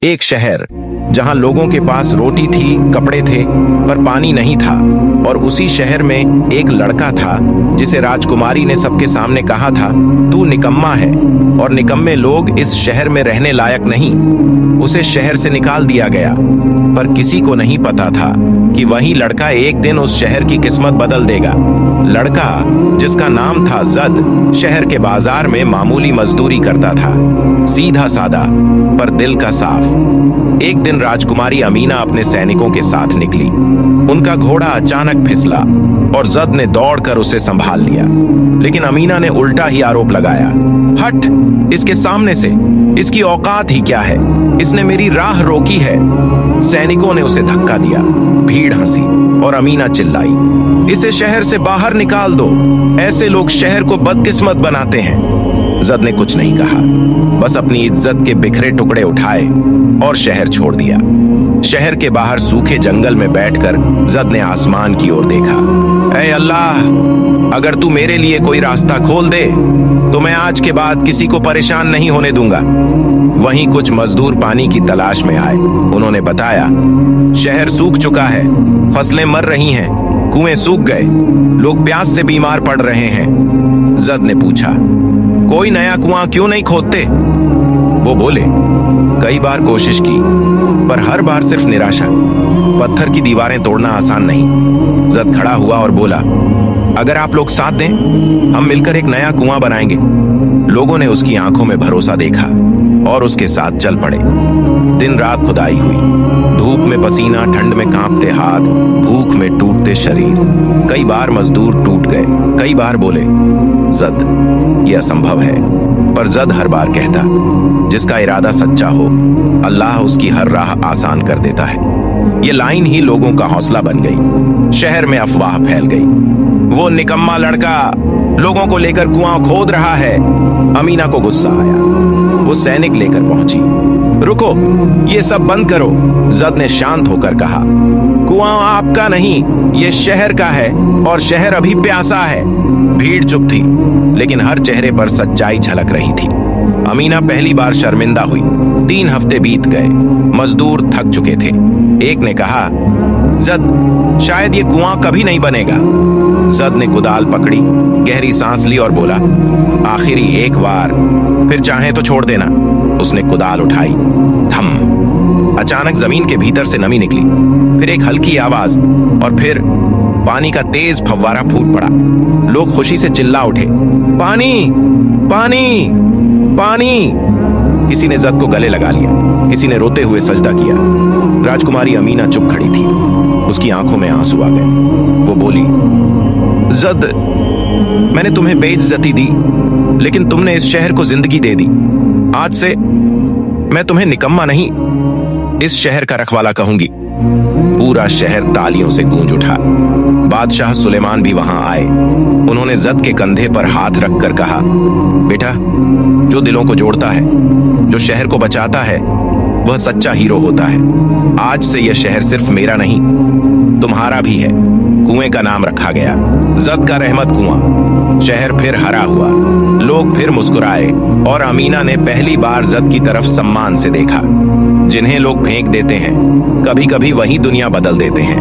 एक शहर जहां लोगों के पास रोटी थी, कपड़े थे, पर पानी नहीं था। और उसी शहर में एक लड़का था जिसे राजकुमारी ने सबके सामने कहा था, तू निकम्मा है और निकम्मे लोग इस शहर में रहने लायक नहीं। उसे शहर से निकाल दिया गया, पर किसी को नहीं पता था कि वही लड़का एक दिन उस शहर की किस्मत बदल देगा। लड़का जिसका नाम था जद, शहर के बाजार में मामूली मजदूरी करता था, सीधा सादा पर दिल का साफ। एक दिन राजकुमारी अमीना अपने सैनिकों के साथ निकली। उनका घोड़ा अचानक फिसला और जद ने दौड़कर उसे संभाल लिया, लेकिन अमीना ने उल्टा ही आरोप लगाया, हट इसके सामने से, इसकी औकात ही क्या है, इसने मेरी राह रोकी है। सैनिकों ने उसे धक्का दिया, भीड़ हंसी और अमीना चिल्लाई, इसे शहर से बाहर निकाल दो, ऐसे लोग शहर को बदकिस्मत बनाते हैं। जद ने कुछ नहीं कहा, बस अपनी इज्जत के बिखरे टुकड़े उठाए और शहर छोड़ दिया। शहर के बाहर सूखे जंगल में बैठकर जद ने आसमान की ओर देखा। ऐ अल्लाह, अगर तू मेरे लिए कोई रास्ता खोल दे तो मैं आज के बाद किसी को परेशान नहीं होने दूंगा। वहीं कुछ मजदूर पानी की तलाश में आए। उन्होंने बताया, शहर सूख चुका है, फसलें मर रही हैं, कुएं सूख गए, लोग प्यास से बीमार पड़ रहे हैं। जद ने पूछा, कोई नया कुआं क्यों नहीं खोदते? वो बोले, कई बार कोशिश की, पर हर बार सिर्फ निराशा। पत्थर की दीवारें तोड़ना आसान नहीं। जद खड़ा हुआ और बोला, अगर आप लोग साथ दें, हम मिलकर एक नया कुआं बनाएंगे। लोगों ने उसकी आंखों में भरोसा देखा और उसके साथ चल पड़े। दिन रात खुदाई हुई, धूप में पसीना, ठंड में कांपते हाथ, भूख में टूटते शरीर। कई बार मजदूर टूट गए, कई बार बोले, जद ये असंभव है, पर जद हर बार कहता, जिसका इरादा सच्चा हो अल्लाह उसकी हर राह आसान कर देता है। ये लाइन ही लोगों का हौसला बन गई। शहर में अफवाह फैल गई, वो निकम्मा लड़का लोगों को लेकर कुआं खोद रहा है। अमीना को गुस्सा आया, वो सैनिक लेकर पहुंची। रुको, ये सब बंद करो, जद ने शांत होकर कहा, कुआं आपका नहीं, ये शहर का है और शहर अभी प्यासा है। भीड़ चुप थी, लेकिन हर चेहरे पर सच्चाई झलक रही थी। अमीना पहली बार शर्मिंदा हुई। 3 हफ्ते बीत गए, मजदूर थक चुके थे। एक ने कहा, जद शायद ये कुआं कभी नहीं बनेगा। जद ने कुदाल पकड़ी, गहरी सांस ली और बोला, आखिरी एक बार, फिर चाहे तो छोड़ देना। उसने कुदाल उठाई, थम। अचानक जमीन के भीतर से नमी निकली, फिर एक हल्की आवाज और फिर पानी का तेज फव्वारा फूट पड़ा। लोग खुशी से चिल्ला उठे, पानी, पानी, पानी। किसी ने जद को गले लगा लिया, किसी ने रोते हुए सजदा किया। राजकुमारी अमीना चुप खड़ी थी, उसकी आंखों में आंसू आ गए। वो बोली, जद, मैंने तुम्हें बेइज्जती दी, लेकिन तुमने इस शहर को जिंदगी दे दी। आज से मैं तुम्हें निकम्मा नहीं, इस शहर का रखवाला कहूंगी। पूरा शहर तालियों से गूंज उठा। बादशाह सुलेमान भी वहां आए। उन्होंने जद के कंधे पर हाथ रखकर कहा, बेटा, जो दिलों को जोड़ता है, जो शहर को बचाता है, वह सच्चा हीरो होता है। आज से यह शहर सिर्फ मेरा नहीं, तुम्हारा भी है। कुएं का नाम रखा गया, जद का रहमत कुआं। शहर फिर हरा हुआ, लोग फिर मुस्कुराए और अमीना ने पहली बार जद की तरफ सम्मान से देखा। जिन्हें लोग फेंक देते हैं, कभी कभी वही दुनिया बदल देते हैं।